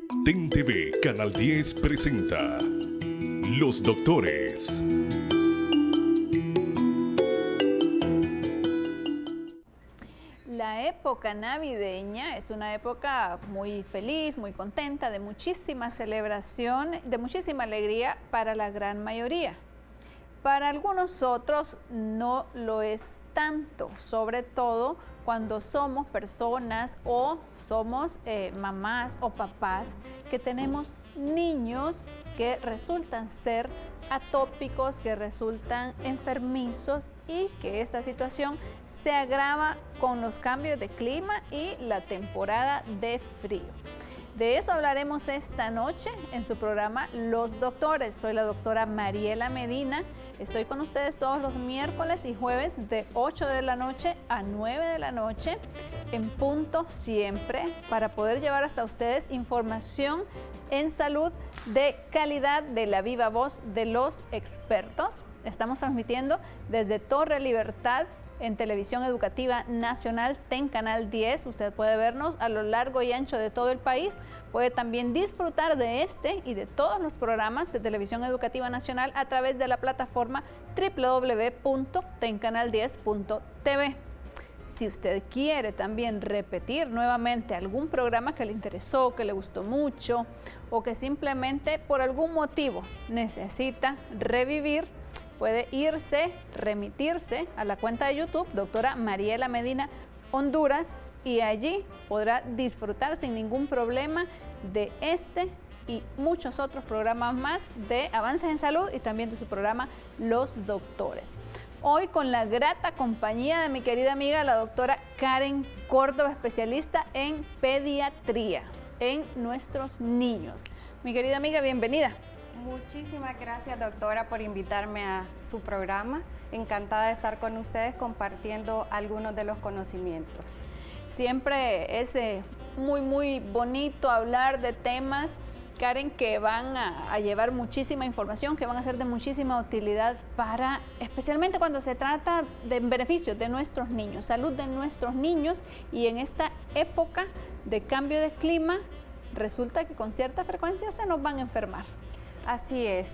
TEN TV Canal 10 presenta Los Doctores. La época navideña es una época muy feliz, muy contenta, de muchísima celebración, de muchísima alegría para la gran mayoría. Para algunos otros no lo es tanto, sobre todo cuando somos personas o somos mamás o papás que tenemos niños que resultan ser atópicos, que resultan enfermizos y que esta situación se agrava con los cambios de clima y la temporada de frío. De eso hablaremos esta noche en su programa Los Doctores. Soy la doctora Mariela Medina. Estoy con ustedes todos los miércoles y jueves de 8 de la noche a 9 de la noche en punto siempre para poder llevar hasta ustedes información en salud de calidad de la viva voz de los expertos. Estamos transmitiendo desde Torre Libertad en Televisión Educativa Nacional, TEN Canal 10. Usted puede vernos a lo largo y ancho de todo el país. Puede también disfrutar de este y de todos los programas de Televisión Educativa Nacional a través de la plataforma www.tencanal10.tv. Si usted quiere también repetir nuevamente algún programa que le interesó, que le gustó mucho o que simplemente por algún motivo necesita revivir, puede remitirse a la cuenta de YouTube, doctora Mariela Medina Honduras, y allí podrá disfrutar sin ningún problema de este y muchos otros programas más de Avances en Salud y también de su programa Los Doctores. Hoy con la grata compañía de mi querida amiga, la doctora Karen Córdoba, especialista en pediatría, en nuestros niños. Mi querida amiga, bienvenida. Muchísimas gracias, doctora, por invitarme a su programa. Encantada de estar con ustedes compartiendo algunos de los conocimientos. Siempre es muy bonito hablar de temas, Karen, que van a llevar muchísima información, que van a ser de muchísima utilidad para, especialmente cuando se trata de beneficios de nuestros niños, salud de nuestros niños, y en esta época de cambio de clima resulta que con cierta frecuencia se nos van a enfermar. Así es.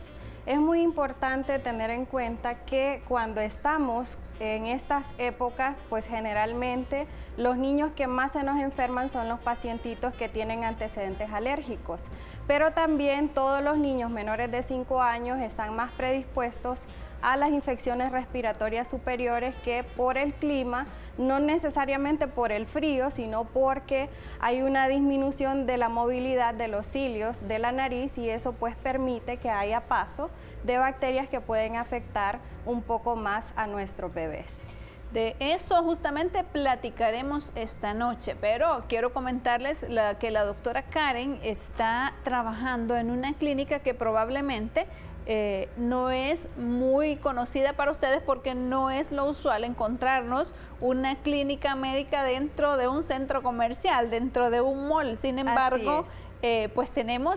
Es muy importante tener en cuenta que cuando estamos en estas épocas, pues generalmente los niños que más se nos enferman son los pacientitos que tienen antecedentes alérgicos. Pero también todos los niños menores de 5 años están más predispuestos a las infecciones respiratorias superiores que por el clima, no necesariamente por el frío, sino porque hay una disminución de la movilidad de los cilios de la nariz y eso pues permite que haya paso de bacterias que pueden afectar un poco más a nuestros bebés. De eso justamente platicaremos esta noche, pero quiero comentarles que la doctora Karen está trabajando en una clínica que probablemente no es muy conocida para ustedes porque no es lo usual encontrarnos una clínica médica dentro de un centro comercial, dentro de un mall. Sin embargo, pues tenemos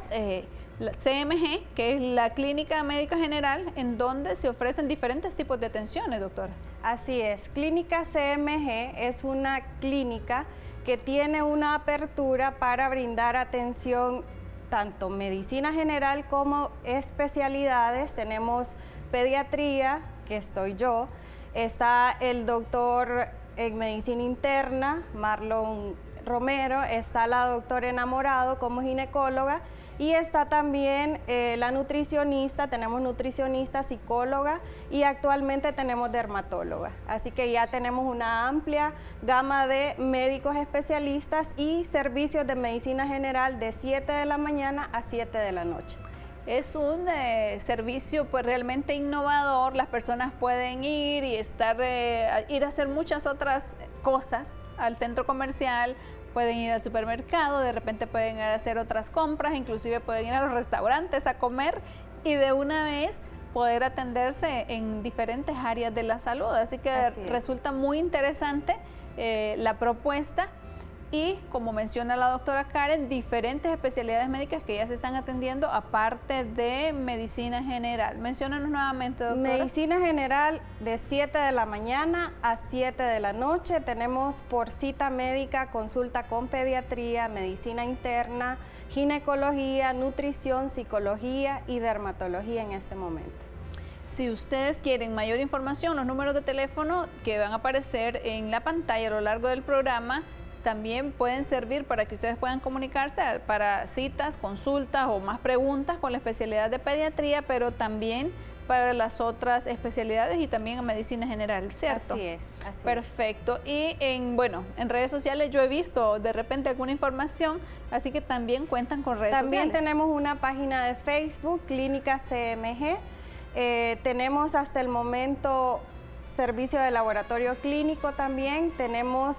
la CMG, que es la Clínica Médica General, en donde se ofrecen diferentes tipos de atenciones, doctora. Así es, Clínica CMG es una clínica que tiene una apertura para brindar atención tanto medicina general como especialidades. Tenemos pediatría, que estoy yo, está el doctor en medicina interna, Marlon Romero, está la doctora Enamorado como ginecóloga y está también la nutricionista, tenemos nutricionista, psicóloga y actualmente tenemos dermatóloga. Así que ya tenemos una amplia gama de médicos especialistas y servicios de medicina general de 7 de la mañana a 7 de la noche. Es un servicio pues realmente innovador, las personas pueden ir y ir a hacer muchas otras cosas al centro comercial, pueden ir al supermercado, de repente pueden ir a hacer otras compras, inclusive pueden ir a los restaurantes a comer y de una vez poder atenderse en diferentes áreas de la salud. Así que resulta muy interesante la propuesta. Y como menciona la doctora Karen, diferentes especialidades médicas que ya se están atendiendo aparte de medicina general. Menciónanos nuevamente, doctora. Medicina general de 7 de la mañana a 7 de la noche. Tenemos por cita médica, consulta con pediatría, medicina interna, ginecología, nutrición, psicología y dermatología en este momento. Si ustedes quieren mayor información, los números de teléfono que van a aparecer en la pantalla a lo largo del programa también pueden servir para que ustedes puedan comunicarse para citas, consultas o más preguntas con la especialidad de pediatría, pero también para las otras especialidades y también en medicina general, ¿cierto? Así es. Perfecto. Y en redes sociales yo he visto de repente alguna información, así que también cuentan con redes sociales. También tenemos una página de Facebook, Clínica CMG. Tenemos hasta el momento servicio de laboratorio clínico también, tenemos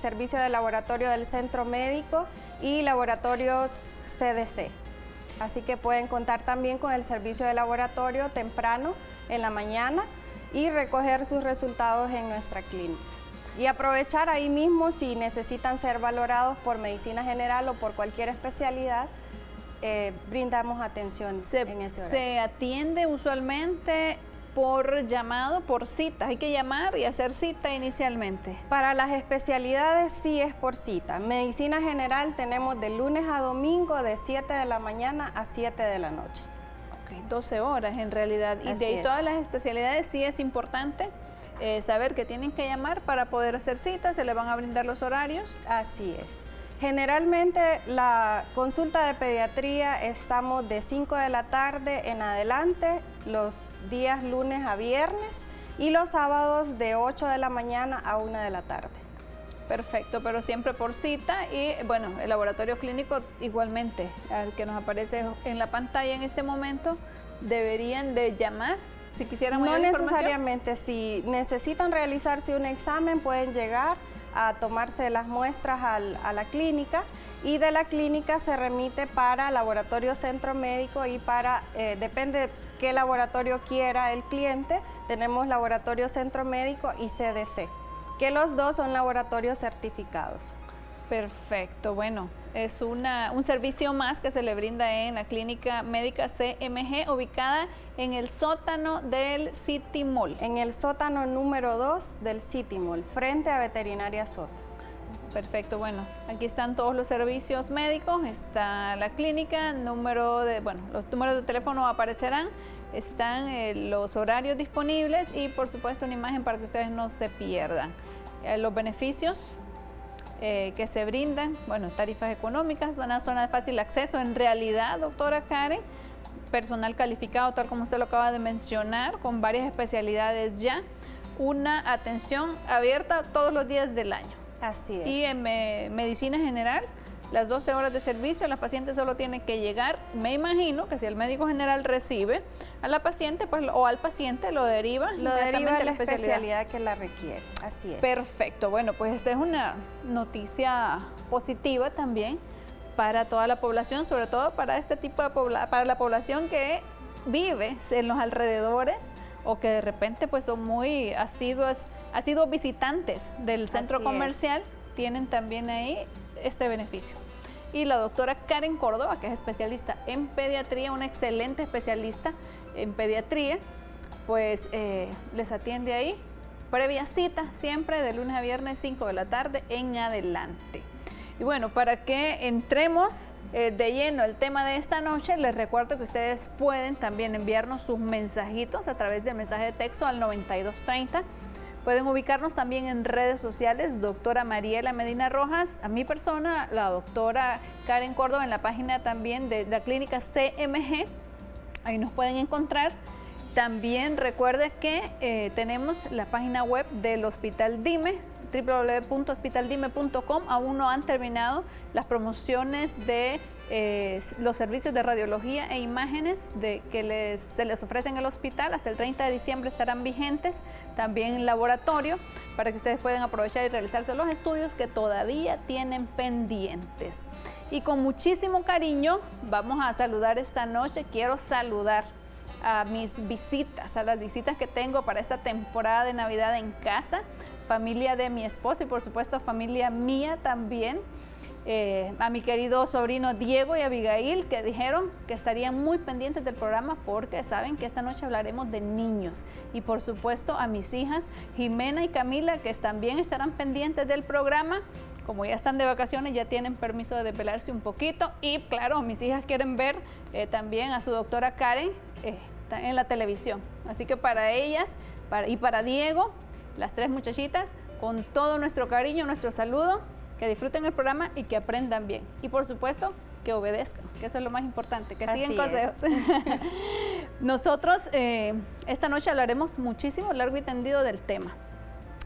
servicio de laboratorio del centro médico y laboratorios CDC. Así que pueden contar también con el servicio de laboratorio temprano en la mañana y recoger sus resultados en nuestra clínica. Y aprovechar ahí mismo si necesitan ser valorados por medicina general o por cualquier especialidad, brindamos atención en ese horario. Se atiende usualmente por llamado, por cita. Hay que llamar y hacer cita inicialmente. Para las especialidades sí es por cita. Medicina general tenemos de lunes a domingo de 7 de la mañana a 7 de la noche. Ok, 12 horas en realidad. Y de ahí todas las especialidades sí es importante saber que tienen que llamar para poder hacer citas, se le van a brindar los horarios. Así es. Generalmente la consulta de pediatría estamos de 5 de la tarde en adelante, los días lunes a viernes y los sábados de 8 de la mañana a 1 de la tarde. Perfecto, pero siempre por cita y bueno, el laboratorio clínico igualmente, al que nos aparece en la pantalla en este momento, deberían de llamar si quisieran mayor información. No necesariamente, si necesitan realizarse un examen pueden llegar a tomarse las muestras a la clínica y de la clínica se remite para laboratorio centro médico y para, depende qué laboratorio quiera el cliente, tenemos laboratorio centro médico y CDC, que los dos son laboratorios certificados. Perfecto, bueno, es un servicio más que se le brinda en la clínica médica CMG, ubicada en el sótano del City Mall. En el sótano número 2 del City Mall, frente a Veterinaria Sota. Perfecto, bueno, aquí están todos los servicios médicos, está la clínica, los números de teléfono aparecerán, están los horarios disponibles y por supuesto una imagen para que ustedes no se pierdan. Los beneficios que se brindan, bueno, tarifas económicas, zona de fácil acceso, en realidad, doctora Karen, personal calificado, tal como usted lo acaba de mencionar, con varias especialidades ya, una atención abierta todos los días del año. Así es. Y en medicina general, las 12 horas de servicio, la paciente solo tiene que llegar, me imagino que si el médico general recibe a la paciente pues, o al paciente lo deriva a la especialidad que la requiere, así es. Perfecto, bueno, pues esta es una noticia positiva también para toda la población, sobre todo para este tipo de para la población que vive en los alrededores o que de repente pues son muy asiduos visitantes del centro comercial, tienen también ahí este beneficio. Y la doctora Karen Córdoba, que es especialista en pediatría, una excelente especialista en pediatría, pues les atiende ahí, previa cita, siempre de lunes a viernes, 5 de la tarde en adelante. Y bueno, para que entremos de lleno el tema de esta noche, les recuerdo que ustedes pueden también enviarnos sus mensajitos a través del mensaje de texto al 9230. Pueden ubicarnos también en redes sociales, doctora Mariela Medina Rojas, a mi persona, la doctora Karen Córdoba, en la página también de la clínica CMG, ahí nos pueden encontrar. También recuerde que tenemos la página web del Hospital Dime, www.hospitaldime.com. Aún no han terminado las promociones de los servicios de radiología e imágenes que se les ofrecen en el hospital. Hasta el 30 de diciembre estarán vigentes, también en laboratorio, para que ustedes puedan aprovechar y realizarse los estudios que todavía tienen pendientes. Y con muchísimo cariño vamos a saludar esta noche. Quiero saludar a mis visitas, a las visitas que tengo para esta temporada de Navidad en casa, familia de mi esposo y por supuesto familia mía también, a mi querido sobrino Diego y Abigail, que dijeron que estarían muy pendientes del programa porque saben que esta noche hablaremos de niños, y por supuesto a mis hijas Jimena y Camila, que también estarán pendientes del programa, como ya están de vacaciones, ya tienen permiso de desvelarse un poquito. Y claro, mis hijas quieren ver también a su doctora Karen en la televisión. Así que para ellas y para Diego, las 3 muchachitas, con todo nuestro cariño, nuestro saludo, que disfruten el programa y que aprendan bien. Y por supuesto, que obedezcan, que eso es lo más importante, que sigan consejos. Nosotros esta noche hablaremos muchísimo, largo y tendido del tema.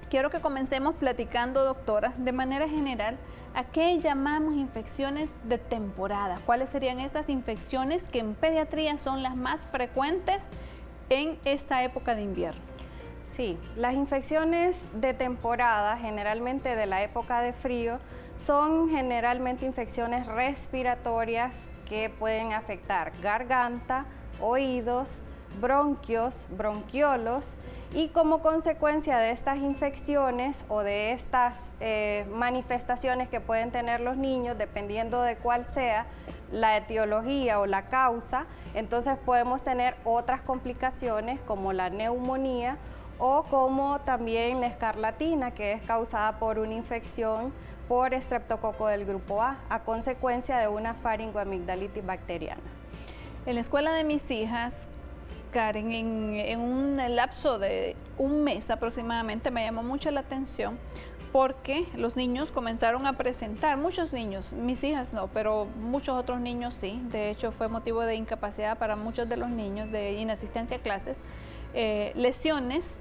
Quiero que comencemos platicando, doctora, de manera general, ¿a qué llamamos infecciones de temporada? ¿Cuáles serían esas infecciones que en pediatría son las más frecuentes en esta época de invierno? Sí, las infecciones de temporada, generalmente de la época de frío, son generalmente infecciones respiratorias que pueden afectar garganta, oídos, bronquios, bronquiolos, y como consecuencia de estas infecciones o de estas manifestaciones que pueden tener los niños, dependiendo de cuál sea la etiología o la causa, entonces podemos tener otras complicaciones como la neumonía o como también la escarlatina, que es causada por una infección por estreptococo del grupo a consecuencia de una faringoamigdalitis bacteriana. En la escuela de mis hijas, Karen, en un lapso de un mes aproximadamente, me llamó mucho la atención porque los niños comenzaron a presentar, muchos niños, mis hijas no, pero muchos otros niños sí, de hecho fue motivo de incapacidad para muchos de los niños de inasistencia a clases, lesiones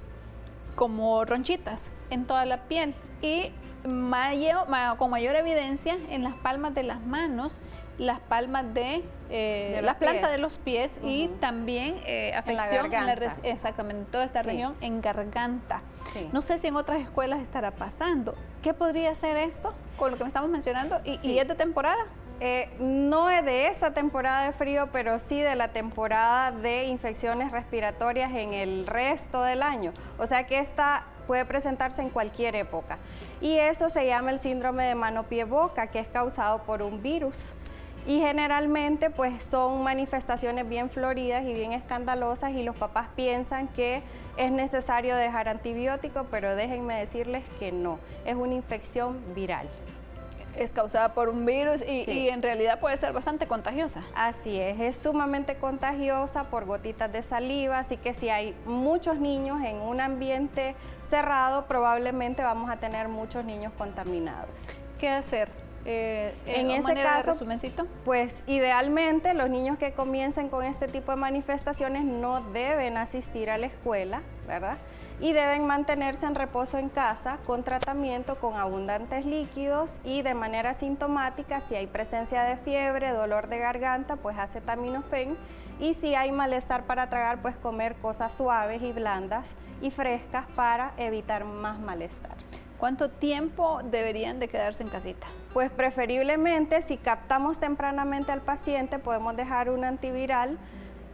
como ronchitas en toda la piel y con mayor evidencia en las palmas de las manos, las palmas de la planta de los pies y también afección en la garganta. Exactamente, en toda esta región en garganta. Sí. No sé si en otras escuelas estará pasando. ¿Qué podría ser esto con lo que me estamos mencionando? ¿Y es de temporada? No es de esta temporada de frío, pero sí de la temporada de infecciones respiratorias en el resto del año. O sea que esta puede presentarse en cualquier época. Y eso se llama el síndrome de mano-pie-boca, que es causado por un virus. Y generalmente pues son manifestaciones bien floridas y bien escandalosas y los papás piensan que es necesario dejar antibiótico, pero déjenme decirles que no, es una infección viral. Es causada por un virus y en realidad puede ser bastante contagiosa. Así es sumamente contagiosa por gotitas de saliva, así que si hay muchos niños en un ambiente cerrado, probablemente vamos a tener muchos niños contaminados. ¿Qué hacer? En ese manera caso, de resumencito, pues idealmente los niños que comiencen con este tipo de manifestaciones no deben asistir a la escuela, ¿verdad? Y deben mantenerse en reposo en casa con tratamiento con abundantes líquidos y de manera sintomática, si hay presencia de fiebre, dolor de garganta, pues acetaminofén, y si hay malestar para tragar, pues comer cosas suaves y blandas y frescas para evitar más malestar. ¿Cuánto tiempo deberían de quedarse en casita? Pues preferiblemente, si captamos tempranamente al paciente, podemos dejar un antiviral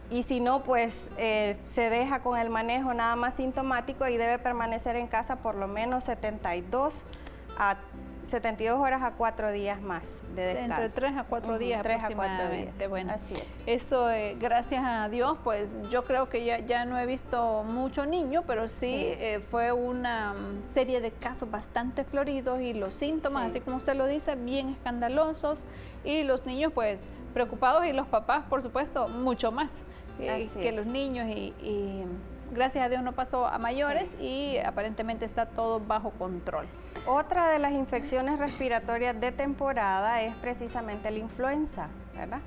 y si no, pues se deja con el manejo nada más sintomático y debe permanecer en casa por lo menos 72 horas a 4 días más de descanso. Entre 3 a 4 días 3 a 4 aproximadamente. días. Bueno, así es. Eso, gracias a Dios, pues yo creo que ya no he visto mucho niño, pero sí, fue una serie de casos bastante floridos y los síntomas, así como usted lo dice, bien escandalosos y los niños pues preocupados y los papás, por supuesto, mucho más que los niños y gracias a Dios no pasó a mayores y aparentemente está todo bajo control. Otra de las infecciones respiratorias de temporada es precisamente la influenza, ¿verdad?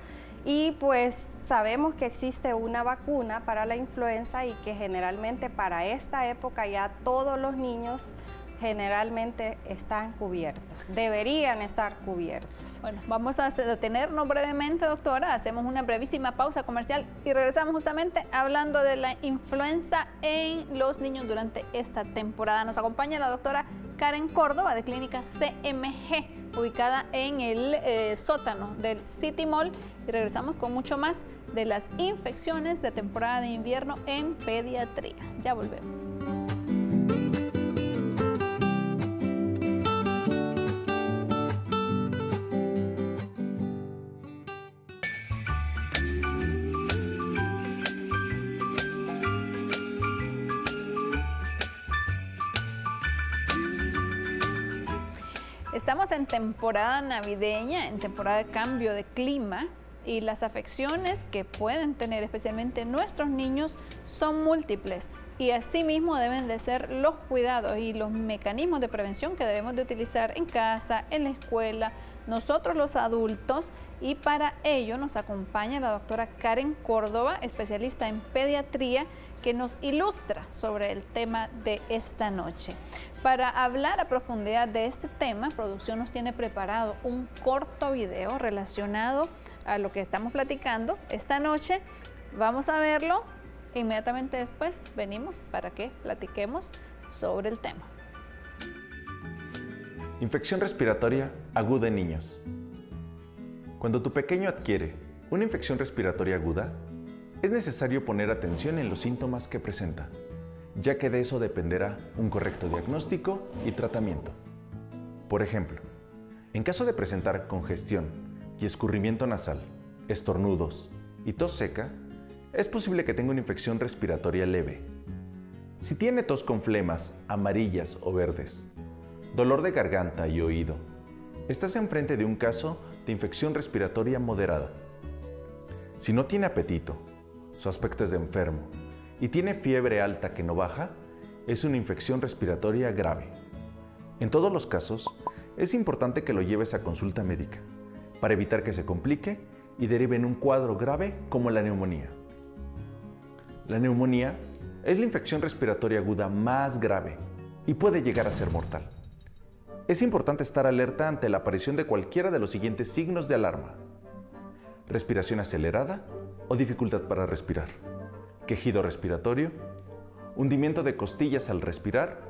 Y pues sabemos que existe una vacuna para la influenza y que generalmente para esta época ya todos los niños generalmente están cubiertos, deberían estar cubiertos. Bueno, vamos a detenernos brevemente, doctora, hacemos una brevísima pausa comercial y regresamos justamente hablando de la influenza en los niños durante esta temporada. Nos acompaña la doctora Karen Córdoba de Clínica CMG, ubicada en el sótano del City Mall, y regresamos con mucho más de las infecciones de temporada de invierno en pediatría. Ya volvemos. Estamos en temporada navideña, en temporada de cambio de clima, y las afecciones que pueden tener especialmente nuestros niños son múltiples, y asimismo deben de ser los cuidados y los mecanismos de prevención que debemos de utilizar en casa, en la escuela, nosotros los adultos, y para ello nos acompaña la doctora Karen Córdoba, especialista en pediatría, que nos ilustra sobre el tema de esta noche. Para hablar a profundidad de este tema, producción nos tiene preparado un corto video relacionado a lo que estamos platicando esta noche. Vamos a verlo. Inmediatamente después venimos para que platiquemos sobre el tema. Infección respiratoria aguda en niños. Cuando tu pequeño adquiere una infección respiratoria aguda, es necesario poner atención en los síntomas que presenta, ya que de eso dependerá un correcto diagnóstico y tratamiento. Por ejemplo, en caso de presentar congestión y escurrimiento nasal, estornudos y tos seca, es posible que tenga una infección respiratoria leve. Si tiene tos con flemas amarillas o verdes, dolor de garganta y oído, estás enfrente de un caso de infección respiratoria moderada. Si no tiene apetito, su aspecto es de enfermo y tiene fiebre alta que no baja, es una infección respiratoria grave. En todos los casos, es importante que lo lleves a consulta médica para evitar que se complique y derive en un cuadro grave como la neumonía. La neumonía es la infección respiratoria aguda más grave y puede llegar a ser mortal. Es importante estar alerta ante la aparición de cualquiera de los siguientes signos de alarma: respiración acelerada o dificultad para respirar, quejido respiratorio, hundimiento de costillas al respirar,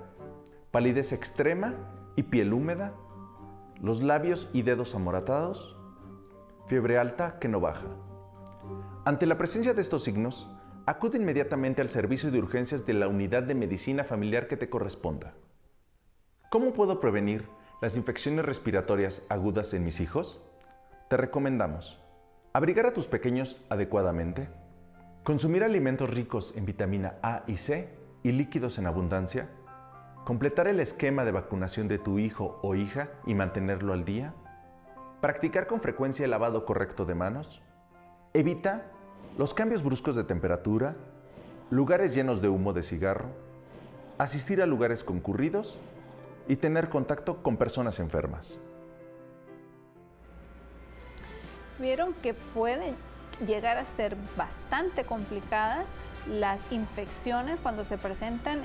palidez extrema y piel húmeda, los labios y dedos amoratados, fiebre alta que no baja. Ante la presencia de estos signos, acude inmediatamente al servicio de urgencias de la unidad de medicina familiar que te corresponda. ¿Cómo puedo prevenir las infecciones respiratorias agudas en mis hijos? Te recomendamos abrigar a tus pequeños adecuadamente, consumir alimentos ricos en vitamina A y C y líquidos en abundancia, completar el esquema de vacunación de tu hijo o hija y mantenerlo al día, practicar con frecuencia el lavado correcto de manos, evita los cambios bruscos de temperatura, lugares llenos de humo de cigarro, asistir a lugares concurridos y tener contacto con personas enfermas. Vieron que pueden llegar a ser bastante complicadas las infecciones cuando se presentan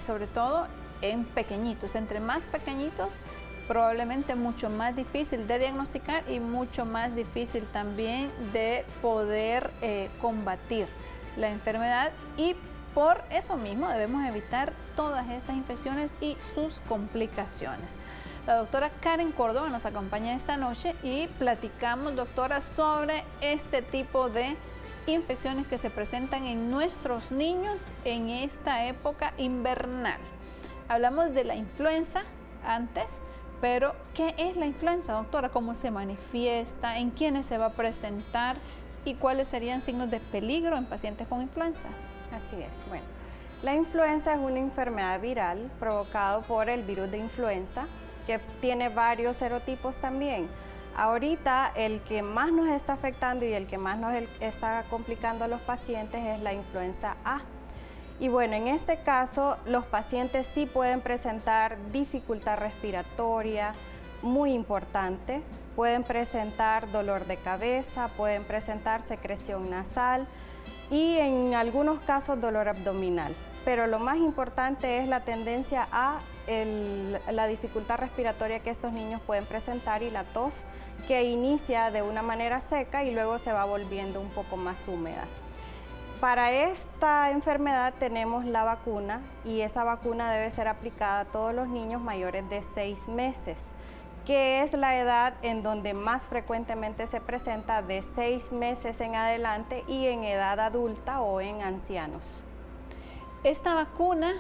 sobre todo en pequeñitos. Entre más pequeñitos, probablemente mucho más difícil de diagnosticar y mucho más difícil también de poder combatir la enfermedad, y por eso mismo debemos evitar todas estas infecciones y sus complicaciones. La doctora Karen Córdoba nos acompaña esta noche y platicamos, doctora, sobre este tipo de infecciones que se presentan en nuestros niños en esta época invernal. Hablamos de la influenza antes, pero ¿qué es la influenza, doctora? ¿Cómo se manifiesta? ¿En quiénes se va a presentar? ¿Y cuáles serían signos de peligro en pacientes con influenza? Así es. Bueno, la influenza es una enfermedad viral provocada por el virus de influenza, que tiene varios serotipos también. Ahorita el que más nos está afectando y el que más nos está complicando a los pacientes es la influenza A. Y bueno, en este caso los pacientes sí pueden presentar dificultad respiratoria muy importante, pueden presentar dolor de cabeza, pueden presentar secreción nasal y en algunos casos dolor abdominal. Pero lo más importante es la tendencia a la dificultad respiratoria que estos niños pueden presentar y la tos que inicia de una manera seca y luego se va volviendo un poco más húmeda. Para esta enfermedad tenemos la vacuna y esa vacuna debe ser aplicada a todos los niños mayores de 6 meses, que es la edad en donde más frecuentemente se presenta, de 6 meses en adelante, y en edad adulta o en ancianos. Esta vacuna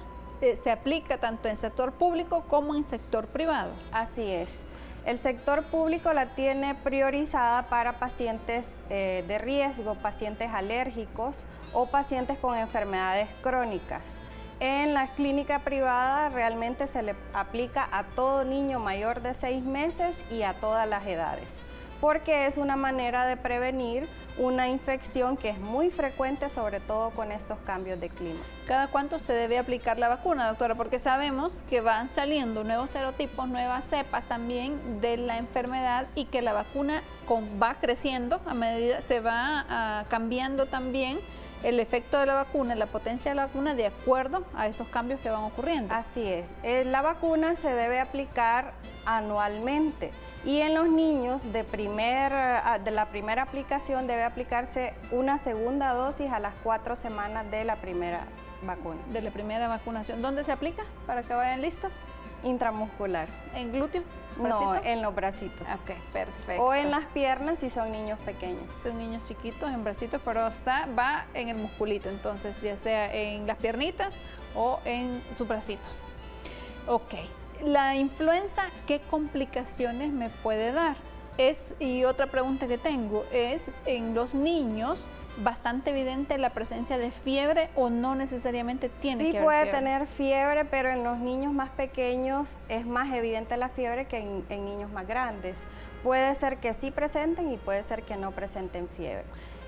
se aplica tanto en sector público como en sector privado. Así es. El sector público la tiene priorizada para pacientes de riesgo, pacientes alérgicos o pacientes con enfermedades crónicas. En la clínica privada realmente se le aplica a todo niño mayor de 6 meses y a todas las edades, porque es una manera de prevenir una infección que es muy frecuente, sobre todo con estos cambios de clima. ¿Cada cuánto se debe aplicar la vacuna, doctora? Porque sabemos que van saliendo nuevos serotipos, nuevas cepas también de la enfermedad y que la vacuna va creciendo a medida, se va cambiando también el efecto de la vacuna, la potencia de la vacuna de acuerdo a estos cambios que van ocurriendo. Así es. La vacuna se debe aplicar anualmente y en los niños de la primera aplicación debe aplicarse una segunda dosis a las 4 semanas de la primera vacuna. De la primera vacunación. ¿Dónde se aplica para que vayan listos? Intramuscular. ¿En glúteo? No, ¿Bracito? en los bracitos. Ok, perfecto. O en las piernas si son niños pequeños. Son niños chiquitos en bracitos, pero va en el musculito, entonces ya sea en las piernitas o en sus bracitos. Ok, la influenza, ¿qué complicaciones me puede dar? Y otra pregunta que tengo es, en los niños, ¿bastante evidente la presencia de fiebre o no necesariamente tiene que haber Sí puede fiebre? tener fiebre, pero en los niños más pequeños es más evidente la fiebre que en niños más grandes. Puede ser que sí presenten y puede ser que no presenten fiebre.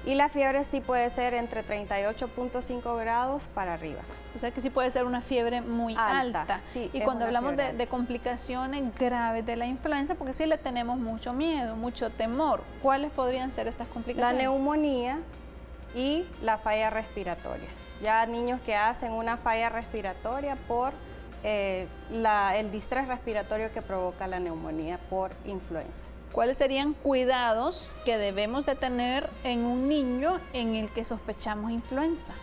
Y la fiebre sí puede ser entre 38.5 grados para arriba. O sea que sí puede ser una fiebre muy alta. Sí, y es cuando una hablamos fiebre de complicaciones graves de la influenza, porque sí le tenemos mucho miedo, mucho temor, ¿cuáles podrían ser estas La complicaciones? neumonía y la falla respiratoria. Ya niños que hacen una falla respiratoria por el distrés respiratorio que provoca la neumonía por influenza. ¿Cuáles serían cuidados que debemos de tener en un niño en el que sospechamos influenza?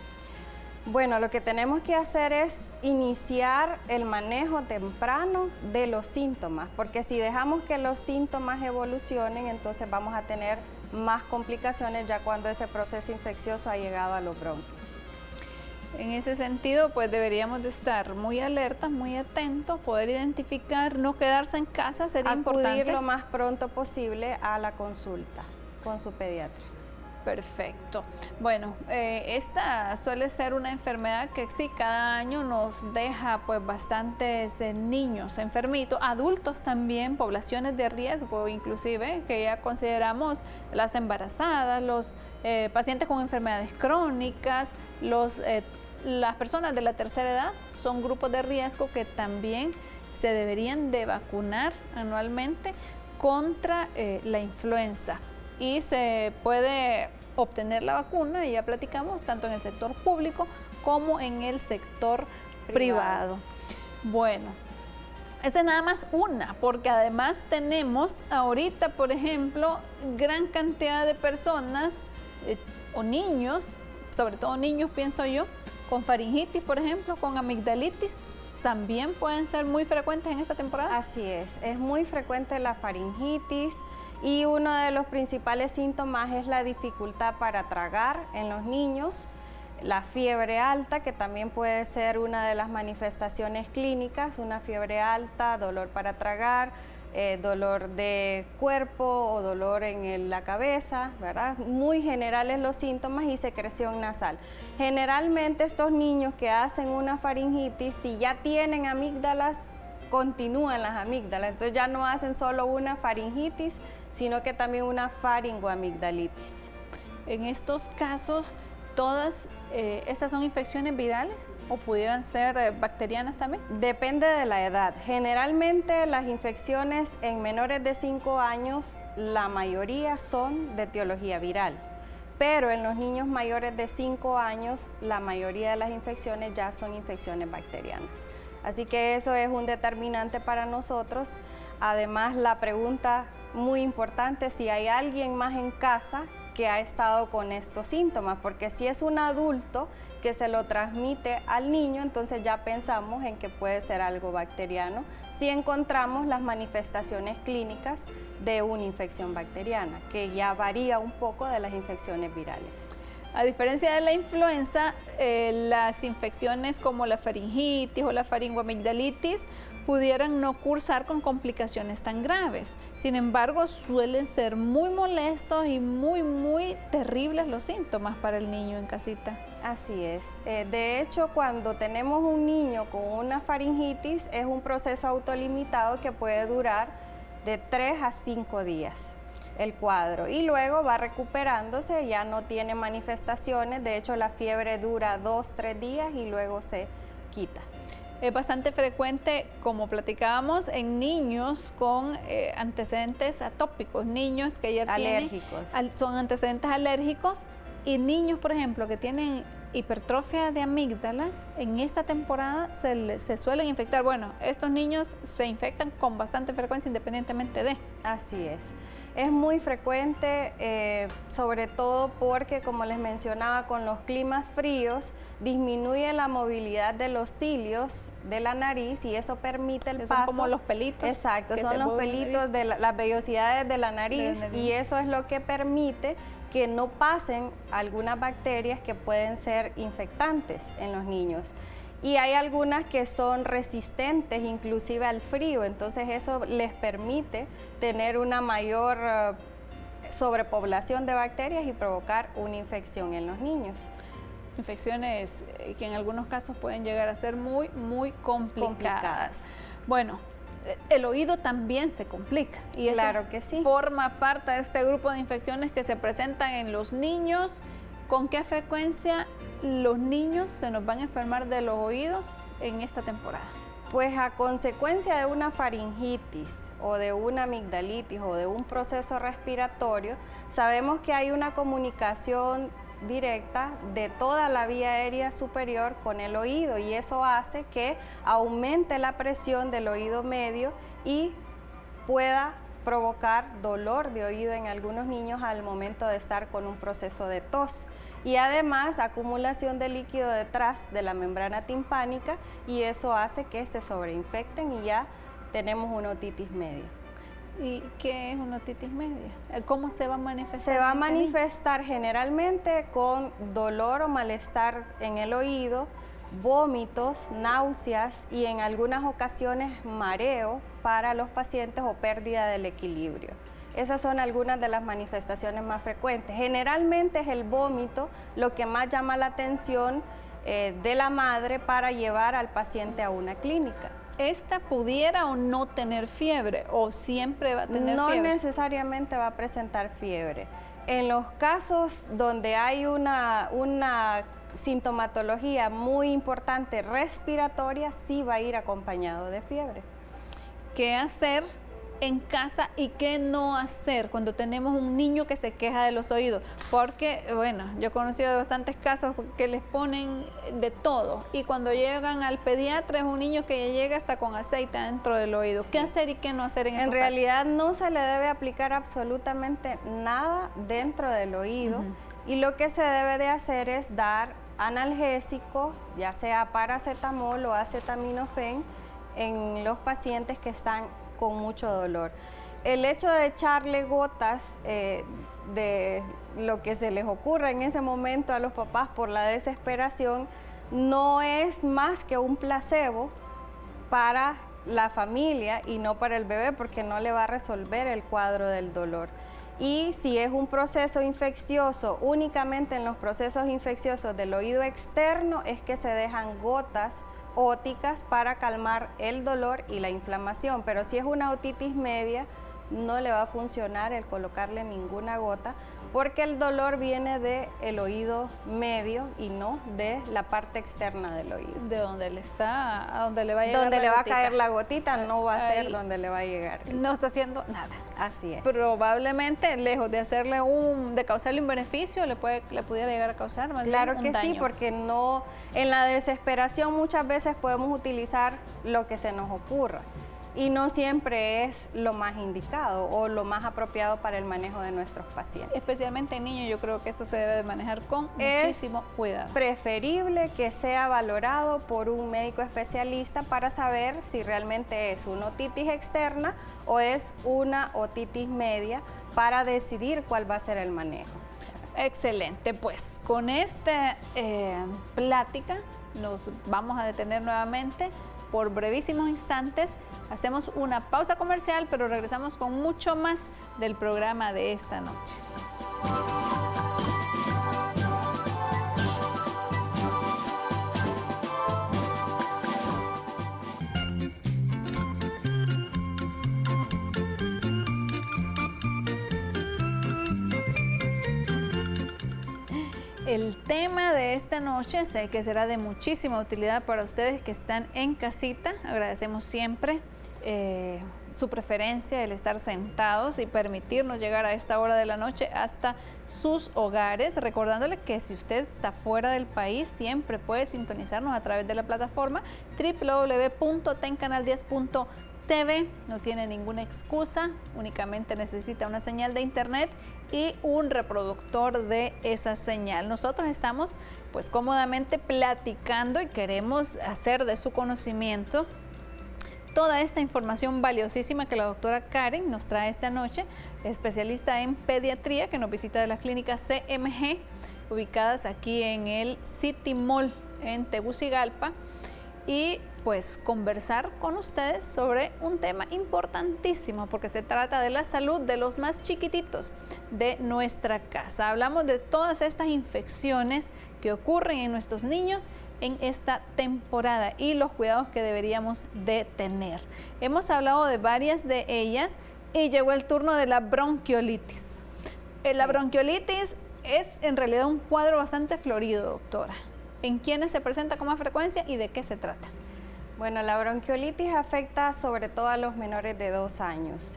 Bueno, lo que tenemos que hacer es iniciar el manejo temprano de los síntomas, porque si dejamos que los síntomas evolucionen, entonces vamos a tener más complicaciones ya cuando ese proceso infeccioso ha llegado a los bronquios. En ese sentido, pues deberíamos de estar muy alertas, muy atentos, poder identificar, no quedarse en casa, sería importante. Acudir lo más pronto posible a la consulta con su pediatra. Perfecto. Bueno, esta suele ser una enfermedad que sí, cada año nos deja pues bastantes niños enfermitos, adultos también, poblaciones de riesgo inclusive, que ya consideramos las embarazadas, los pacientes con enfermedades crónicas, las personas de la tercera edad son grupos de riesgo que también se deberían de vacunar anualmente contra la influenza. Y se puede obtener la vacuna, ya platicamos, tanto en el sector público como en el sector privado. Bueno, esa es nada más una, porque además tenemos ahorita, por ejemplo, gran cantidad de personas o niños, sobre todo niños pienso yo, con faringitis, por ejemplo, con amigdalitis, también pueden ser muy frecuentes en esta temporada. Así es muy frecuente la faringitis. Y uno de los principales síntomas es la dificultad para tragar en los niños, la fiebre alta, que también puede ser una de las manifestaciones clínicas, una fiebre alta, dolor para tragar, dolor de cuerpo o dolor en la cabeza, ¿verdad? Muy generales los síntomas y secreción nasal. Generalmente estos niños que hacen una faringitis, si ya tienen amígdalas, continúan las amígdalas, entonces ya no hacen solo una faringitis, sino que también una faringoamigdalitis. En estos casos, ¿todas estas son infecciones virales o pudieran ser bacterianas también? Depende de la edad. Generalmente las infecciones en menores de 5 años, la mayoría son de etiología viral, pero en los niños mayores de 5 años, la mayoría de las infecciones ya son infecciones bacterianas. Así que eso es un determinante para nosotros. Además, la pregunta muy importante, si hay alguien más en casa que ha estado con estos síntomas, porque si es un adulto que se lo transmite al niño, entonces ya pensamos en que puede ser algo bacteriano, si encontramos las manifestaciones clínicas de una infección bacteriana, que ya varía un poco de las infecciones virales. A diferencia de la influenza, las infecciones como la faringitis o la faringoamigdalitis pudieran no cursar con complicaciones tan graves. Sin embargo, suelen ser muy molestos y muy terribles los síntomas para el niño en casita. Así es. De hecho, cuando tenemos un niño con una faringitis, es un proceso autolimitado que puede durar de 3 a 5 días el cuadro, y luego va recuperándose, ya no tiene manifestaciones. De hecho, la fiebre dura 2-3 días y luego se quita. Es bastante frecuente, como platicábamos, en niños con antecedentes atópicos, niños que ya son antecedentes alérgicos, y niños, por ejemplo, que tienen hipertrofia de amígdalas, en esta temporada se suelen infectar. Bueno, estos niños se infectan con bastante frecuencia independientemente de. Así es. Es muy frecuente, sobre todo porque, como les mencionaba, con los climas fríos disminuye la movilidad de los cilios de la nariz y eso permite el paso. Son como los pelitos. Exacto, son los pelitos de las vellosidades de la nariz, y eso es lo que permite que no pasen algunas bacterias que pueden ser infectantes en los niños. Y hay algunas que son resistentes inclusive al frío, entonces eso les permite tener una mayor sobrepoblación de bacterias y provocar una infección en los niños. Infecciones que en algunos casos pueden llegar a ser muy complicadas. Bueno, el oído también se complica y claro que sí. Forma parte de este grupo de infecciones que se presentan en los niños. ¿Con qué frecuencia los niños se nos van a enfermar de los oídos en esta temporada? Pues a consecuencia de una faringitis o de una amigdalitis o de un proceso respiratorio, sabemos que hay una comunicación directa de toda la vía aérea superior con el oído, y eso hace que aumente la presión del oído medio y pueda provocar dolor de oído en algunos niños al momento de estar con un proceso de tos. Y además acumulación de líquido detrás de la membrana timpánica, y eso hace que se sobreinfecten y ya tenemos una otitis media. ¿Y qué es una otitis media? ¿Cómo se va a manifestar? Se va a manifestar generalmente con dolor o malestar en el oído, vómitos, náuseas y en algunas ocasiones mareo para los pacientes o pérdida del equilibrio. Esas son algunas de las manifestaciones más frecuentes. Generalmente es el vómito lo que más llama la atención de la madre para llevar al paciente a una clínica. ¿Esta pudiera o no tener fiebre o siempre va a tener fiebre? No necesariamente va a presentar fiebre. En los casos donde hay una sintomatología muy importante respiratoria, sí va a ir acompañado de fiebre. ¿Qué hacer en casa y qué no hacer cuando tenemos un niño que se queja de los oídos? Porque, bueno, yo he conocido bastantes casos que les ponen de todo, y cuando llegan al pediatra es un niño que ya llega hasta con aceite dentro del oído. Sí. ¿Qué hacer y qué no hacer en estos casos? En realidad no se le debe aplicar absolutamente nada dentro del oído, y lo que se debe de hacer es dar analgésico, ya sea paracetamol o acetaminofén, en los pacientes que están con mucho dolor. El hecho de echarle gotas de lo que se les ocurra en ese momento a los papás por la desesperación no es más que un placebo para la familia y no para el bebé, porque no le va a resolver el cuadro del dolor. Y si es un proceso infeccioso, únicamente en los procesos infecciosos del oído externo es que se dejan gotas óticas para calmar el dolor y la inflamación, pero si es una otitis media no le va a funcionar el colocarle ninguna gota, porque el dolor viene del oído medio y no de la parte externa del oído. De donde le está, a donde le va a llegar donde la le va gotita. A caer la gotita, no va a Ahí ser donde le va a llegar. No está haciendo nada. Así es. Probablemente, lejos de hacerle de causarle un beneficio, le pudiera llegar a causar más claro bien un que daño. sí, porque no, en la desesperación muchas veces podemos utilizar lo que se nos ocurra, y no siempre es lo más indicado o lo más apropiado para el manejo de nuestros pacientes. Especialmente en niños, yo creo que esto se debe de manejar con muchísimo cuidado. Preferible que sea valorado por un médico especialista para saber si realmente es una otitis externa o es una otitis media, para decidir cuál va a ser el manejo. Excelente, pues con esta plática nos vamos a detener nuevamente por brevísimos instantes. Hacemos una pausa comercial, pero regresamos con mucho más del programa de esta noche. El tema de esta noche sé que será de muchísima utilidad para ustedes que están en casita. Agradecemos siempre su preferencia, el estar sentados y permitirnos llegar a esta hora de la noche hasta sus hogares. Recordándole que si usted está fuera del país, siempre puede sintonizarnos a través de la plataforma www.tencanal10.tv. No tiene ninguna excusa, únicamente necesita una señal de internet y un reproductor de esa señal. Nosotros estamos pues cómodamente platicando y queremos hacer de su conocimiento toda esta información valiosísima que la doctora Karen nos trae esta noche, especialista en pediatría que nos visita de las clínicas CMG, ubicadas aquí en el City Mall en Tegucigalpa, y pues conversar con ustedes sobre un tema importantísimo porque se trata de la salud de los más chiquititos de nuestra casa. Hablamos de todas estas infecciones que ocurren en nuestros niños en esta temporada y los cuidados que deberíamos de tener. Hemos hablado de varias de ellas y llegó el turno de la bronquiolitis. La bronquiolitis es en realidad un cuadro bastante florido, doctora. ¿En quiénes se presenta con más frecuencia y de qué se trata? Bueno, la bronquiolitis afecta sobre todo a los menores de 2 años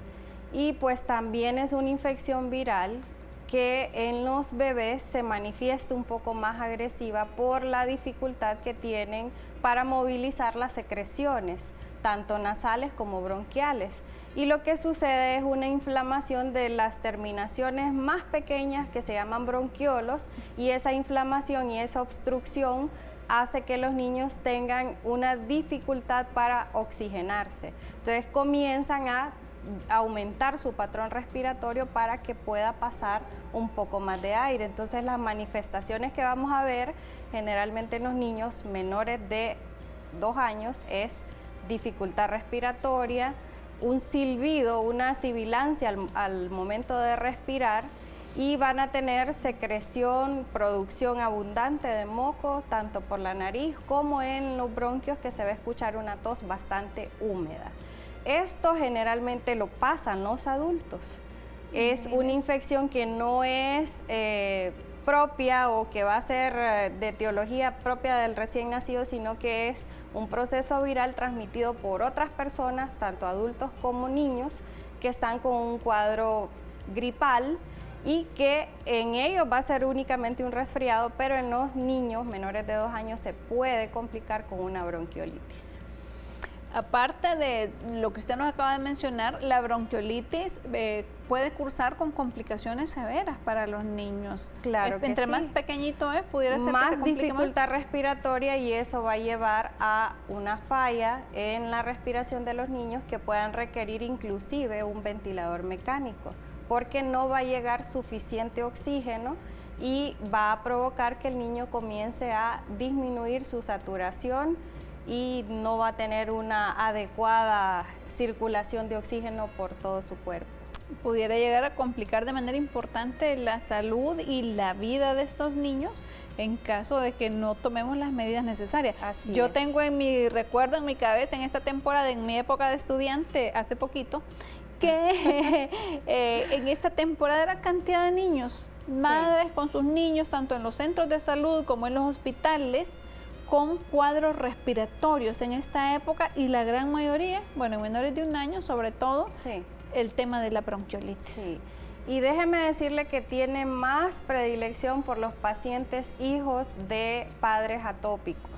y pues también es una infección viral que en los bebés se manifiesta un poco más agresiva por la dificultad que tienen para movilizar las secreciones, tanto nasales como bronquiales. Y lo que sucede es una inflamación de las terminaciones más pequeñas que se llaman bronquiolos, y esa inflamación y esa obstrucción hace que los niños tengan una dificultad para oxigenarse. Entonces comienzan a aumentar su patrón respiratorio para que pueda pasar un poco más de aire. Entonces las manifestaciones que vamos a ver generalmente en los niños menores de 2 años es dificultad respiratoria, un silbido, una sibilancia al momento de respirar, y van a tener secreción, producción abundante de moco, tanto por la nariz como en los bronquios, que se va a escuchar una tos bastante húmeda. Esto generalmente lo pasan los adultos. Es una infección que no es propia o que va a ser de etiología propia del recién nacido, sino que es un proceso viral transmitido por otras personas, tanto adultos como niños, que están con un cuadro gripal y que en ellos va a ser únicamente un resfriado, pero en los niños menores de 2 años se puede complicar con una bronquiolitis. Aparte de lo que usted nos acaba de mencionar, la bronquiolitis puede cursar con complicaciones severas para los niños. Claro que entre sí. más pequeñito es, pudiera ser que se más complique dificultad respiratoria, y eso va a llevar a una falla en la respiración de los niños que puedan requerir inclusive un ventilador mecánico, porque no va a llegar suficiente oxígeno y va a provocar que el niño comience a disminuir su saturación y no va a tener una adecuada circulación de oxígeno por todo su cuerpo. Pudiera llegar a complicar de manera importante la salud y la vida de estos niños en caso de que no tomemos las medidas necesarias. Yo tengo en mi recuerdo, en mi cabeza, en esta temporada, en mi época de estudiante, hace poquito, que en esta temporada era cantidad de niños, madres con sus niños, tanto en los centros de salud como en los hospitales, con cuadros respiratorios en esta época, y la gran mayoría, bueno, en menores de 1 año sobre todo, el tema de la bronquiolitis. Sí. Y déjeme decirle que tiene más predilección por los pacientes hijos de padres atópicos.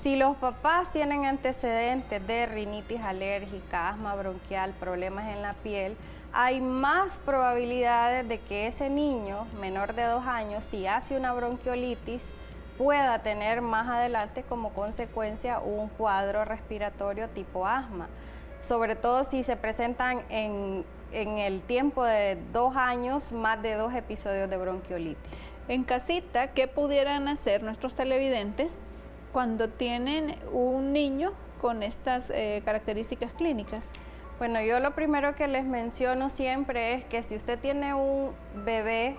Si los papás tienen antecedentes de rinitis alérgica, asma bronquial, problemas en la piel, hay más probabilidades de que ese niño menor de 2 años, si hace una bronquiolitis, pueda tener más adelante como consecuencia un cuadro respiratorio tipo asma, sobre todo si se presentan en el tiempo de 2 años más de 2 episodios de bronquiolitis. En casita, ¿qué pudieran hacer nuestros televidentes cuando tienen un niño con estas características clínicas? Bueno, yo lo primero que les menciono siempre es que si usted tiene un bebé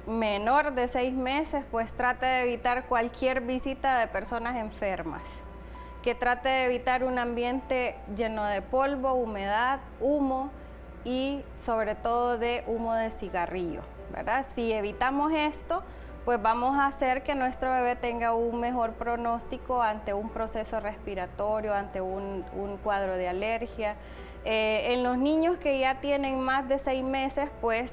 menor de 6 meses, pues trate de evitar cualquier visita de personas enfermas, que trate de evitar un ambiente lleno de polvo, humedad, humo y sobre todo de humo de cigarrillo, ¿verdad? Si evitamos esto, pues vamos a hacer que nuestro bebé tenga un mejor pronóstico ante un proceso respiratorio, ante un cuadro de alergia. En los niños que ya tienen más de 6 meses, pues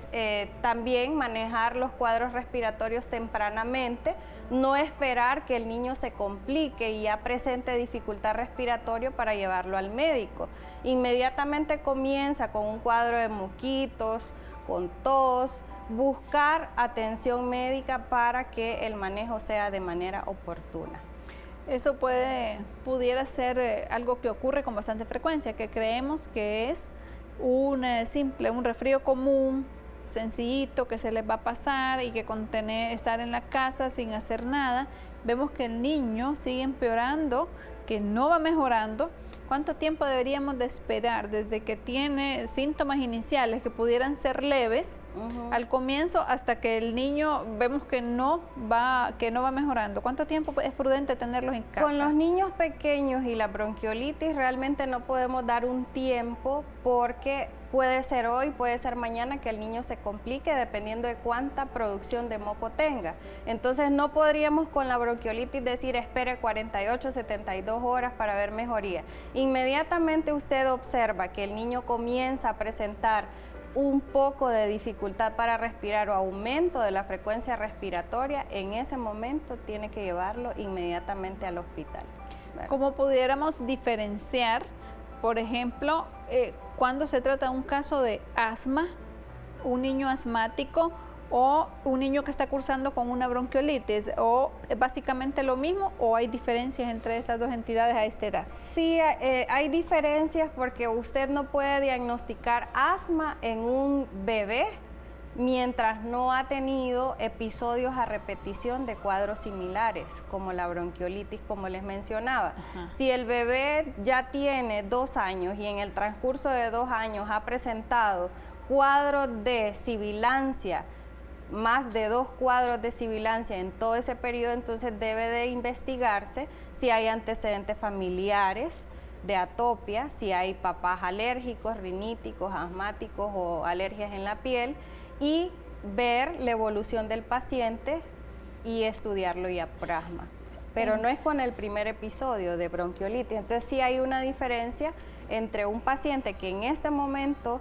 también manejar los cuadros respiratorios tempranamente, no esperar que el niño se complique y ya presente dificultad respiratoria para llevarlo al médico. Inmediatamente comienza con un cuadro de moquitos, con tos, buscar atención médica para que el manejo sea de manera oportuna. Eso pudiera ser algo que ocurre con bastante frecuencia, que creemos que es un resfrío común, sencillito, que se les va a pasar y que con estar en la casa sin hacer nada, vemos que el niño sigue empeorando, que no va mejorando. ¿Cuánto tiempo deberíamos de esperar desde que tiene síntomas iniciales que pudieran ser leves al comienzo hasta que el niño vemos que no va mejorando? ¿Cuánto tiempo es prudente tenerlos en casa? Con los niños pequeños y la bronquiolitis realmente no podemos dar un tiempo porque puede ser hoy, puede ser mañana que el niño se complique dependiendo de cuánta producción de moco tenga. Entonces no podríamos con la bronquiolitis decir espere 48, 72 horas para ver mejoría. Inmediatamente usted observa que el niño comienza a presentar un poco de dificultad para respirar o aumento de la frecuencia respiratoria, en ese momento tiene que llevarlo inmediatamente al hospital. ¿Cómo pudiéramos diferenciar, por ejemplo, cuando se trata de un caso de asma, un niño asmático o un niño que está cursando con una bronquiolitis? ¿O es básicamente lo mismo o hay diferencias entre estas dos entidades a esta edad? Sí, hay diferencias porque usted no puede diagnosticar asma en un bebé mientras no ha tenido episodios a repetición de cuadros similares, como la bronquiolitis, como les mencionaba. Si el bebé ya tiene 2 años y en el transcurso de 2 años ha presentado cuadros de sibilancia, más de 2 cuadros de sibilancia en todo ese periodo, entonces debe de investigarse si hay antecedentes familiares de atopia, si hay papás alérgicos, riníticos, asmáticos o alergias en la piel, y ver la evolución del paciente y estudiarlo ya por asma. Pero no es con el primer episodio de bronquiolitis. Entonces sí hay una diferencia entre un paciente que en este momento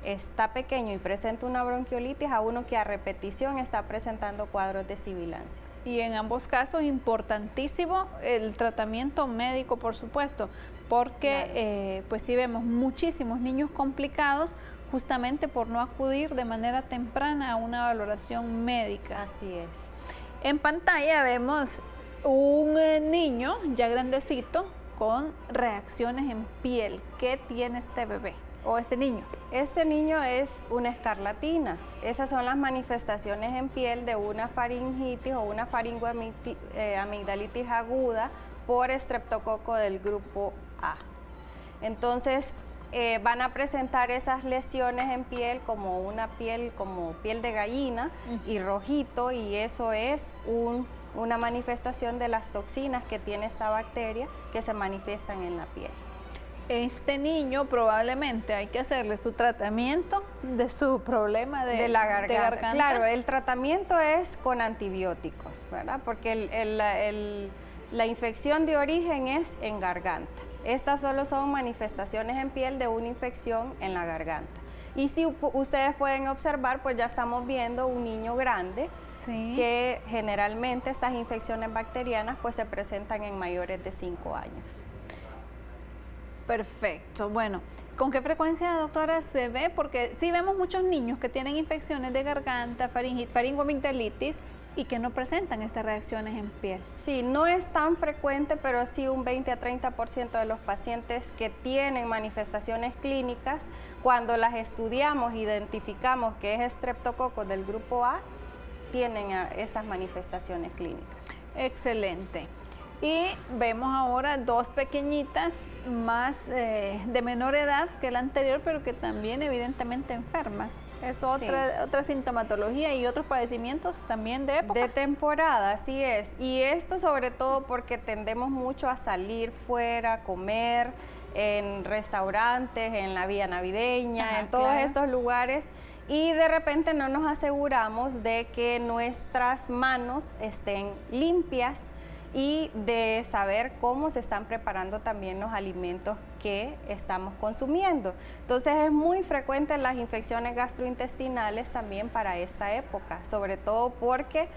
está pequeño y presenta una bronquiolitis a uno que a repetición está presentando cuadros de sibilancias. Y en ambos casos importantísimo el tratamiento médico, por supuesto, porque pues sí vemos muchísimos niños complicados justamente por no acudir de manera temprana a una valoración médica. Así es. En pantalla vemos un niño ya grandecito con reacciones en piel. ¿Qué tiene este bebé o este niño? Este niño es una escarlatina. Esas son las manifestaciones en piel de una faringitis o una faringoamigdalitis aguda por estreptococo del grupo A. Entonces, van a presentar esas lesiones en piel como piel de gallina y rojito, y eso es una manifestación de las toxinas que tiene esta bacteria que se manifiestan en la piel. Este niño probablemente hay que hacerle su tratamiento de su problema de la garganta. De garganta. Claro, el tratamiento es con antibióticos, ¿verdad? Porque la infección de origen es en garganta. Estas solo son manifestaciones en piel de una infección en la garganta. Y si ustedes pueden observar, pues ya estamos viendo un niño grande, sí, que generalmente estas infecciones bacterianas pues se presentan en mayores de 5 años. Perfecto. Bueno, ¿con qué frecuencia, doctora, se ve? Porque sí vemos muchos niños que tienen infecciones de garganta, faringoamigdalitis, y que no presentan estas reacciones en piel. Sí, no es tan frecuente, pero sí un 20 a 30% de los pacientes que tienen manifestaciones clínicas, cuando las estudiamos, identificamos que es estreptococo del grupo A, tienen estas manifestaciones clínicas. Excelente. Y vemos ahora dos pequeñitas más de menor edad que la anterior, pero que también evidentemente enfermas. Es otra sintomatología y otros padecimientos también de época. De temporada, así es. Y esto sobre todo porque tendemos mucho a salir fuera, a comer en restaurantes, en la vía navideña, en todos estos lugares. Y de repente no nos aseguramos de que nuestras manos estén limpias y de saber cómo se están preparando también los alimentos que estamos consumiendo. Entonces es muy frecuente las infecciones gastrointestinales también para esta época, sobre todo porque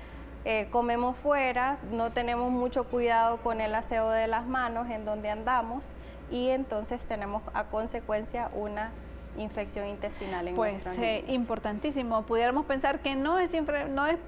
comemos fuera, no tenemos mucho cuidado con el aseo de las manos en donde andamos y entonces tenemos a consecuencia una infección intestinal en nuestros niños. Importantísimo. Pudiéramos pensar que no es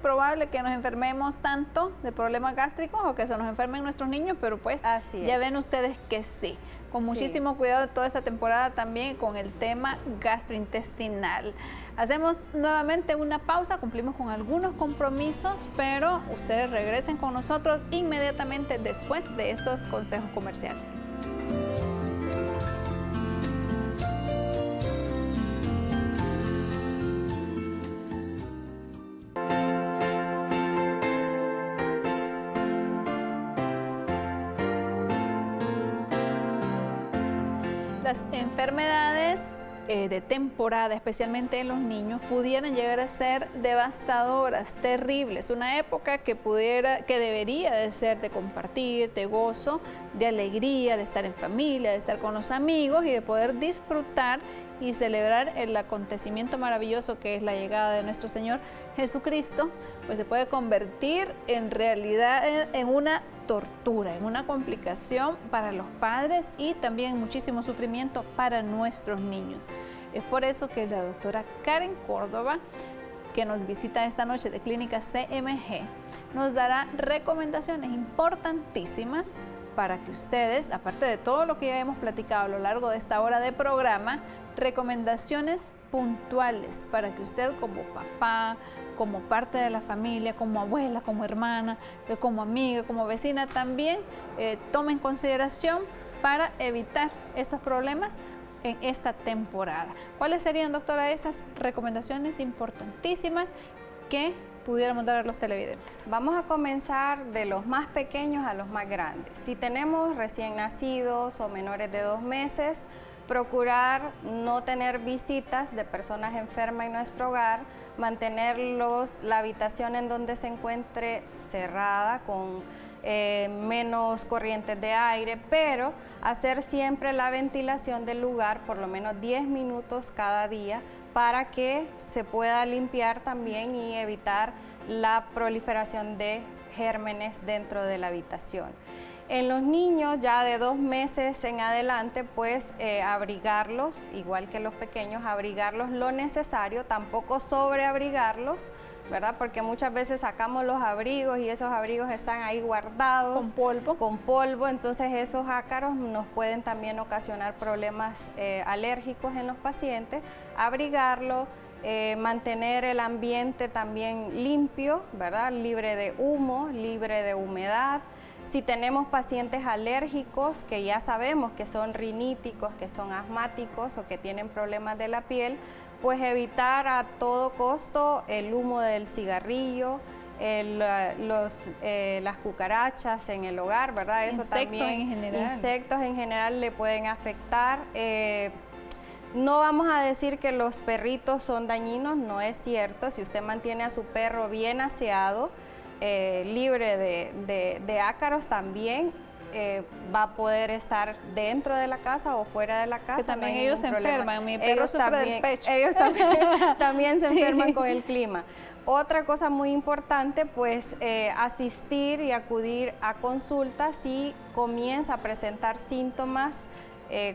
probable que nos enfermemos tanto de problemas gástricos o que se nos enfermen nuestros niños, pero pues ya ven ustedes que sí. Con muchísimo cuidado toda esta temporada también con el tema gastrointestinal. Hacemos nuevamente una pausa, cumplimos con algunos compromisos, pero ustedes regresen con nosotros inmediatamente después de estos consejos comerciales. Las enfermedades de temporada, especialmente en los niños, pudieran llegar a ser devastadoras, terribles. Una época que debería de ser de compartir, de gozo, de alegría, de estar en familia, de estar con los amigos y de poder disfrutar y celebrar el acontecimiento maravilloso que es la llegada de nuestro Señor Jesucristo, pues se puede convertir en realidad en una tortura, en una complicación para los padres y también muchísimo sufrimiento para nuestros niños. Es por eso que la doctora Karen Córdoba, que nos visita esta noche de Clínica CMG, nos dará recomendaciones importantísimas para que ustedes, aparte de todo lo que ya hemos platicado a lo largo de esta hora de programa, recomendaciones puntuales para que usted como papá, como parte de la familia, como abuela, como hermana, como amiga, como vecina, también tome en consideración para evitar estos problemas en esta temporada. ¿Cuáles serían, doctora, esas recomendaciones importantísimas que pudiéramos dar a los televidentes? Vamos a comenzar de los más pequeños a los más grandes. Si tenemos recién nacidos o menores de 2 meses, procurar no tener visitas de personas enfermas en nuestro hogar, mantener la habitación en donde se encuentre cerrada con menos corrientes de aire, pero hacer siempre la ventilación del lugar por lo menos 10 minutos cada día para que se pueda limpiar también y evitar la proliferación de gérmenes dentro de la habitación. En los niños ya de 2 meses en adelante, pues abrigarlos, igual que los pequeños, abrigarlos lo necesario, tampoco sobreabrigarlos, ¿verdad? Porque muchas veces sacamos los abrigos y esos abrigos están ahí guardados. Con polvo, entonces esos ácaros nos pueden también ocasionar problemas alérgicos en los pacientes. Abrigarlo, mantener el ambiente también limpio, ¿verdad? Libre de humo, libre de humedad. Si tenemos pacientes alérgicos que ya sabemos que son riníticos, que son asmáticos o que tienen problemas de la piel, pues evitar a todo costo el humo del cigarrillo, las cucarachas en el hogar, ¿verdad? Eso también, insectos en general le pueden afectar. No vamos a decir que los perritos son dañinos, no es cierto. Si usted mantiene a su perro bien aseado, libre de ácaros también, va a poder estar dentro de la casa o fuera de la casa. Que también ellos se enferman, mi perro sufre del pecho. Ellos también se enferman con el clima. Otra cosa muy importante, pues asistir y acudir a consultas si comienza a presentar síntomas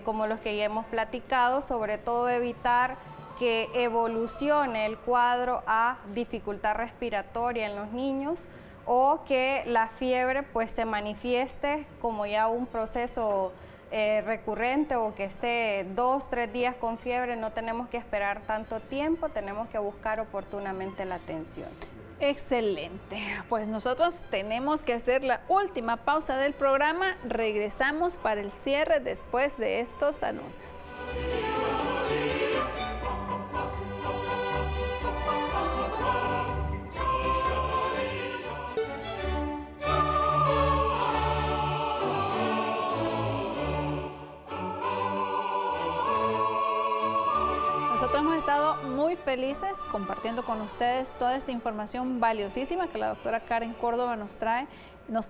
como los que ya hemos platicado, sobre todo evitar que evolucione el cuadro a dificultad respiratoria en los niños o que la fiebre pues se manifieste como ya un proceso recurrente o que esté 2 o 3 días con fiebre. No tenemos que esperar tanto tiempo, tenemos que buscar oportunamente la atención. Excelente. Pues nosotros tenemos que hacer la última pausa del programa. Regresamos para el cierre después de estos anuncios. Nosotros hemos estado muy felices compartiendo con ustedes toda esta información valiosísima que la doctora Karen Córdoba nos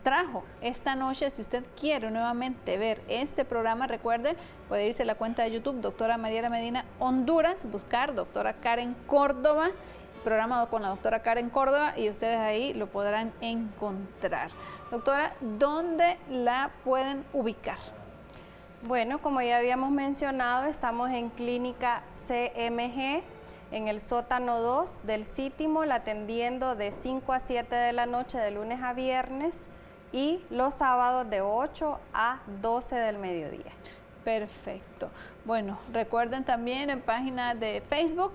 trajo esta noche. Si usted quiere nuevamente ver este programa, recuerde, puede irse a la cuenta de YouTube, doctora Mariela Medina Honduras, buscar doctora Karen Córdoba, programa con la doctora Karen Córdoba, y ustedes ahí lo podrán encontrar. Doctora, ¿dónde la pueden ubicar? Bueno, como ya habíamos mencionado, estamos en Clínica CMG, en el sótano 2 del City-Mall, atendiendo de 5 a 7 de la noche de lunes a viernes y los sábados de 8 a 12 del mediodía. Perfecto. Bueno, recuerden también en página de Facebook,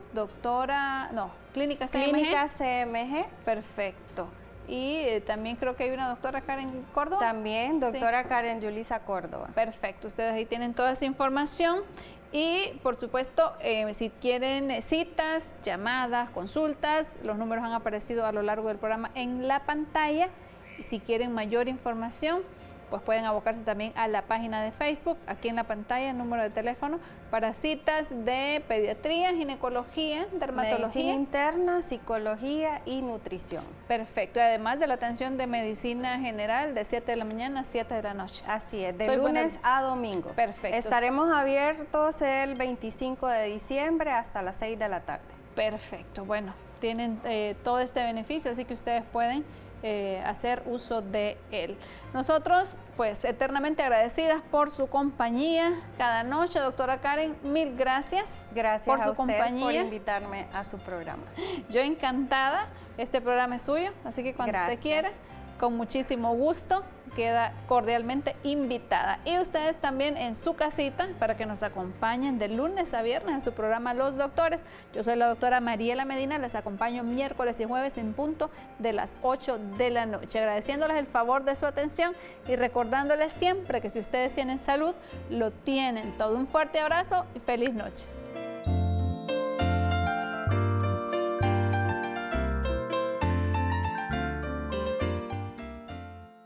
Clínica CMG. Clínica CMG. Perfecto. Y también creo que hay una doctora Karen Córdoba. También, doctora Sí. Karen Yulisa Córdoba. Perfecto, ustedes ahí tienen toda esa información. Y por supuesto, si quieren citas, llamadas, consultas, los números han aparecido a lo largo del programa en la pantalla. Y si quieren mayor información, pues pueden abocarse también a la página de Facebook, aquí en la pantalla, el número de teléfono, para citas de pediatría, ginecología, dermatología. Medicina interna, psicología y nutrición. Perfecto, y además de la atención de medicina general de 7 de la mañana a 7 de la noche. Así es, de Soy lunes a domingo. Perfecto. Estaremos abiertos el 25 de diciembre hasta las 6 de la tarde. Perfecto, bueno, tienen todo este beneficio, así que ustedes pueden hacer uso de él. Nosotros, pues, eternamente agradecidas por su compañía cada noche. Doctora Karen, mil gracias. Gracias por a su usted compañía. por invitarme a su programa. Yo encantada, este programa es suyo, así que cuando Gracias. usted quiera, con muchísimo gusto, queda cordialmente invitada. Y ustedes también en su casita, para que nos acompañen de lunes a viernes en su programa Los Doctores. Yo soy la doctora Mariela Medina, les acompaño miércoles y jueves en punto de las 8 de la noche, agradeciéndoles el favor de su atención y recordándoles siempre que si ustedes tienen salud, lo tienen todo. Un fuerte abrazo y feliz noche.